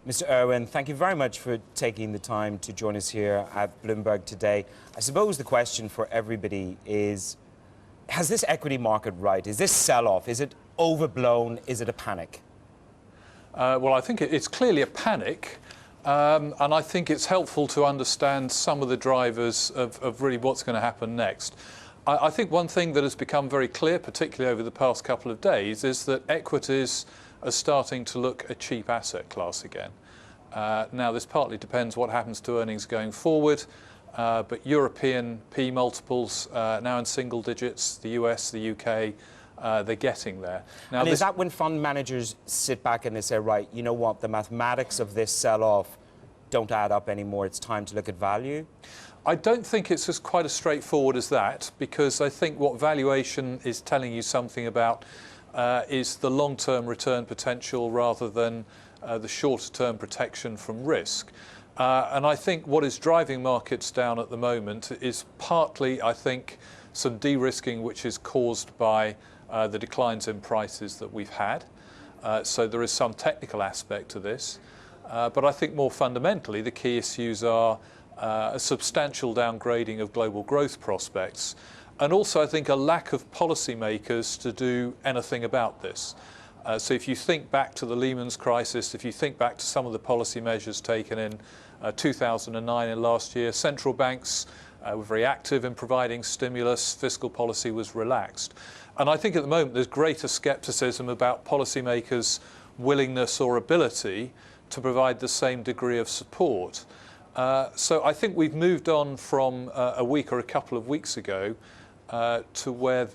Mr. Urwin, thank you very much for taking the time to join us here at Bloomberg today. I suppose the question for everybody is, has this equity market right? Is this sell-off? Is it overblown? Is it a panic? Well, I think it's clearly a panic, and I think it's helpful to understand some of the drivers of really what's going to happen next. I think one thing that has become very clear, particularly over the past couple of days, is that equities are starting to look a cheap asset class again. Now, this partly depends what happens to earnings going forward, but European P multiples now in single digits, the US, the UK, they're getting there. Now, and is that when fund managers sit back and they say, right, you know what, the mathematics of this sell-off don't add up anymore, it's time to look at value? I don't think it's as quite as straightforward as that, because I think what valuation is telling you something about is the long-term return potential rather than the shorter-term protection from risk. And I think what is driving markets down at the moment is partly, I think, some de-risking which is caused by the declines in prices that we've had. So there is some technical aspect to this. But I think more fundamentally, the key issues are a substantial downgrading of global growth prospects, and also I think a lack of policymakers to do anything about this. So if you think back to the Lehman crisis, if you think back to some of the policy measures taken in 2009 and last year, central banks were very active in providing stimulus, fiscal policy was relaxed. And I think at the moment there's greater scepticism about policymakers' willingness or ability to provide the same degree of support. So I think we've moved on from a week or a couple of weeks ago to where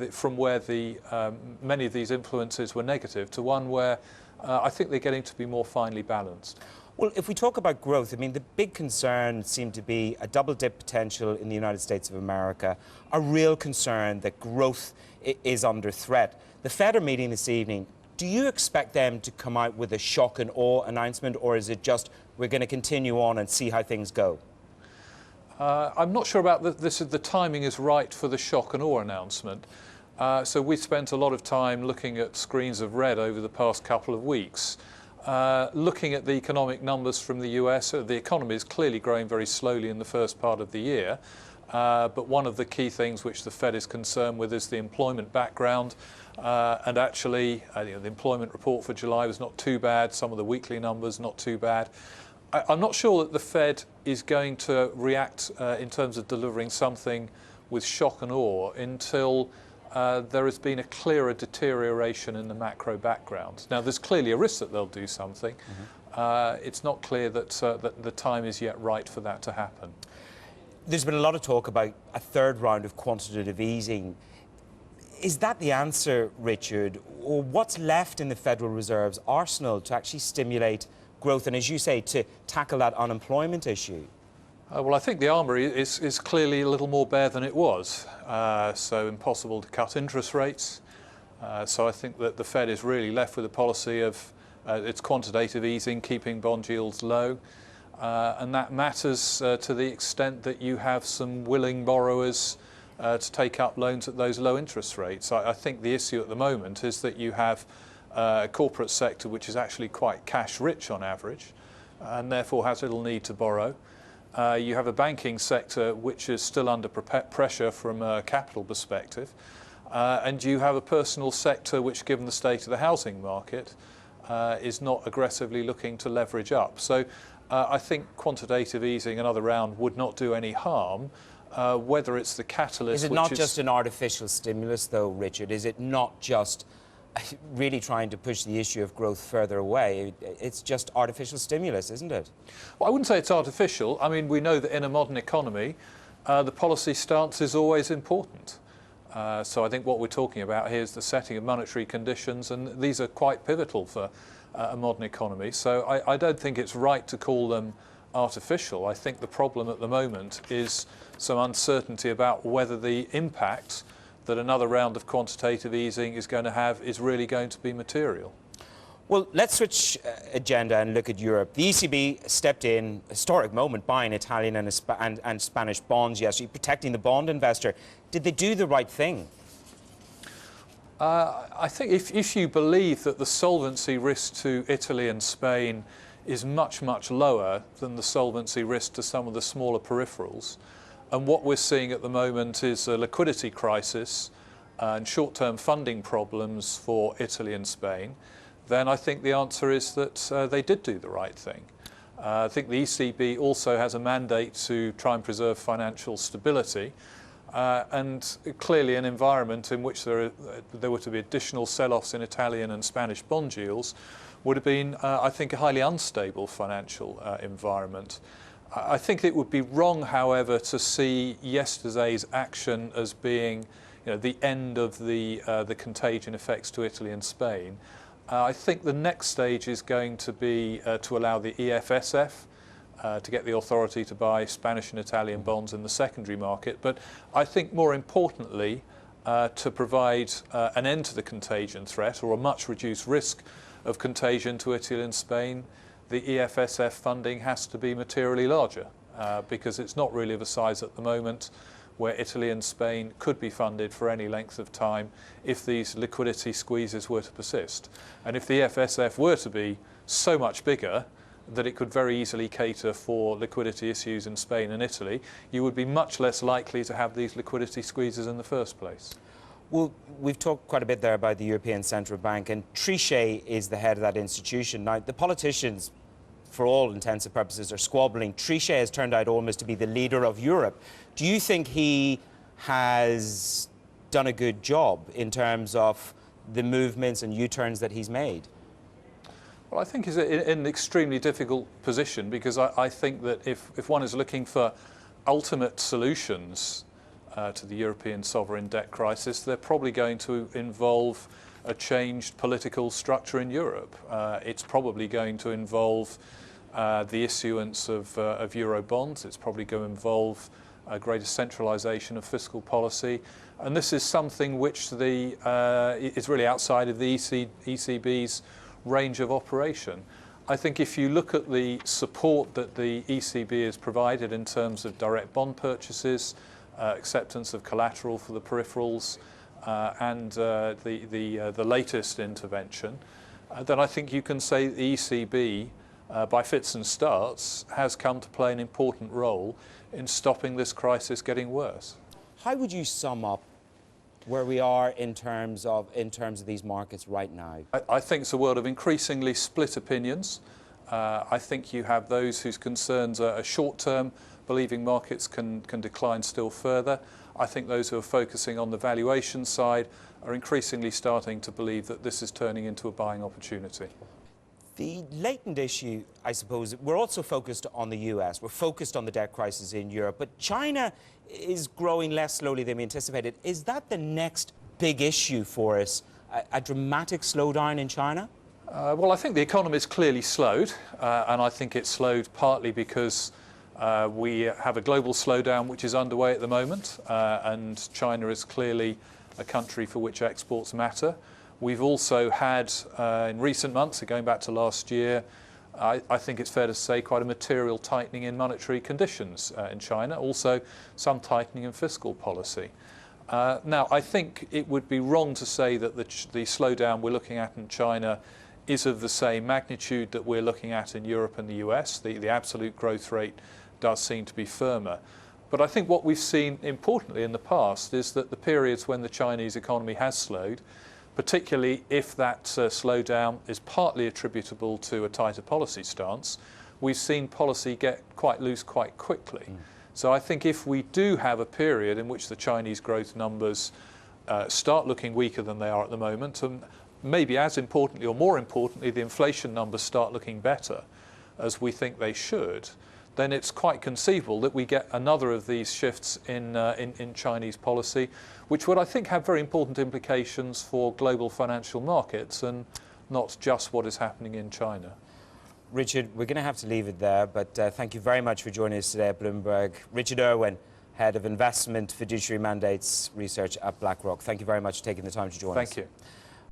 many of these influences were negative to one where I think they're getting to be more finely balanced. Well, if we talk about growth, I mean, the big concern seemed to be a double-dip potential in the United States of America, a real concern that growth is under threat. The Fed are meeting this evening. Do you expect them to come out with a shock and awe announcement, or is it just we're going to continue on and see how things go? I'm not sure about the timing is right for the shock and awe announcement. So we spent a lot of time looking at screens of red over the past couple of weeks, looking at the economic numbers from the US. The economy is clearly growing very slowly in the first part of the year. But one of the key things which the Fed is concerned with is the employment background. And actually, the employment report for July was not too bad. Some of the weekly numbers not too bad. I'm not sure that the Fed is going to react in terms of delivering something with shock and awe until there has been a clearer deterioration in the macro background. Now, there's clearly a risk that they'll do something. It's not clear that the time is yet right for that to happen. There's been a lot of talk about a third round of quantitative easing. Is that the answer, Richard? Or what's left in the Federal Reserve's arsenal to actually stimulate growth and, as you say, to tackle that unemployment issue? Well, I think the armoury is clearly a little more bare than it was. So impossible to cut interest rates. So I think that the Fed is really left with a policy of its quantitative easing, keeping bond yields low. And that matters to the extent that you have some willing borrowers to take up loans at those low interest rates. I think the issue at the moment is that you have a corporate sector which is actually quite cash rich on average and therefore has little need to borrow. You have a banking sector which is still under pressure from a capital perspective. And you have a personal sector which, given the state of the housing market, is not aggressively looking to leverage up. So I think quantitative easing another round would not do any harm. Whether it's the catalyst... Is it not just an artificial stimulus, though, Richard? Is it not just really trying to push the issue of growth further away? It's just artificial stimulus, isn't it? Well, I wouldn't say it's artificial. I mean, we know that in a modern economy, the policy stance is always important. So I think what we're talking about here is the setting of monetary conditions, and these are quite pivotal for a modern economy. So I don't think it's right to call them artificial. I think the problem at the moment is some uncertainty about whether the impact that another round of quantitative easing is going to have is really going to be material. Well, let's switch agenda and look at Europe. The ECB stepped in, historic moment, buying Italian and Spanish bonds yesterday, protecting the bond investor. Did they do the right thing? I think if you believe that the solvency risk to Italy and Spain is much, much lower than the solvency risk to some of the smaller peripherals. And what we're seeing at the moment is a liquidity crisis and short-term funding problems for Italy and Spain. Then I think the answer is that they did do the right thing. I think the ECB also has a mandate to try and preserve financial stability. And clearly an environment in which there were to be additional sell-offs in Italian and Spanish bond yields would have been, I think, a highly unstable financial environment. I think it would be wrong, however, to see yesterday's action as being, the end of the contagion effects to Italy and Spain. I think the next stage is going to be to allow the EFSF to get the authority to buy Spanish and Italian bonds in the secondary market. But I think more importantly, to provide an end to the contagion threat or a much reduced risk of contagion to Italy and Spain, the EFSF funding has to be materially larger because it's not really of a size at the moment where Italy and Spain could be funded for any length of time if these liquidity squeezes were to persist. And if the EFSF were to be so much bigger that it could very easily cater for liquidity issues in Spain and Italy, you would be much less likely to have these liquidity squeezes in the first place. Well, we've talked quite a bit there about the European Central Bank, and Trichet is the head of that institution. Now, the politicians, for all intents and purposes, are squabbling. Trichet has turned out almost to be the leader of Europe. Do you think he has done a good job in terms of the movements and U-turns that he's made? Well, I think he's in an extremely difficult position because I think that if one is looking for ultimate solutions to the European sovereign debt crisis, they're probably going to involve a changed political structure in Europe. It's probably going to involve the issuance of euro bonds. It's probably going to involve a greater centralisation of fiscal policy. And this is something which is really outside of the ECB's range of operation. I think if you look at the support that the ECB has provided in terms of direct bond purchases, acceptance of collateral for the peripherals, and the latest intervention, then I think you can say the ECB, by fits and starts, has come to play an important role in stopping this crisis getting worse. How would you sum up where we are in terms of these markets right now? I think it's a world of increasingly split opinions. I think you have those whose concerns are short-term, believing markets can decline still further. I think those who are focusing on the valuation side are increasingly starting to believe that this is turning into a buying opportunity. The latent issue, I suppose, we're also focused on the US. We're focused on the debt crisis in Europe, but China is growing less slowly than we anticipated. Is that the next big issue for us, a dramatic slowdown in China? Well, I think the economy has clearly slowed, and I think it's slowed partly because we have a global slowdown which is underway at the moment, and China is clearly a country for which exports matter. We've also had, in recent months, going back to last year, I think it's fair to say quite a material tightening in monetary conditions in China, also some tightening in fiscal policy. Now, I think it would be wrong to say that the slowdown we're looking at in China is of the same magnitude that we're looking at in Europe and the US. The absolute growth rate does seem to be firmer. But I think what we've seen importantly in the past is that the periods when the Chinese economy has slowed, particularly if that slowdown is partly attributable to a tighter policy stance, we've seen policy get quite loose quite quickly. So I think if we do have a period in which the Chinese growth numbers start looking weaker than they are at the moment, and maybe as importantly or more importantly, the inflation numbers start looking better, as we think they should, then it's quite conceivable that we get another of these shifts in Chinese policy, which would, I think, have very important implications for global financial markets and not just what is happening in China. Richard, we're going to have to leave it there, but thank you very much for joining us today at Bloomberg. Richard Urwin, Head of Investment Fiduciary Mandates Research at BlackRock. Thank you very much for taking the time to join us. Thank you.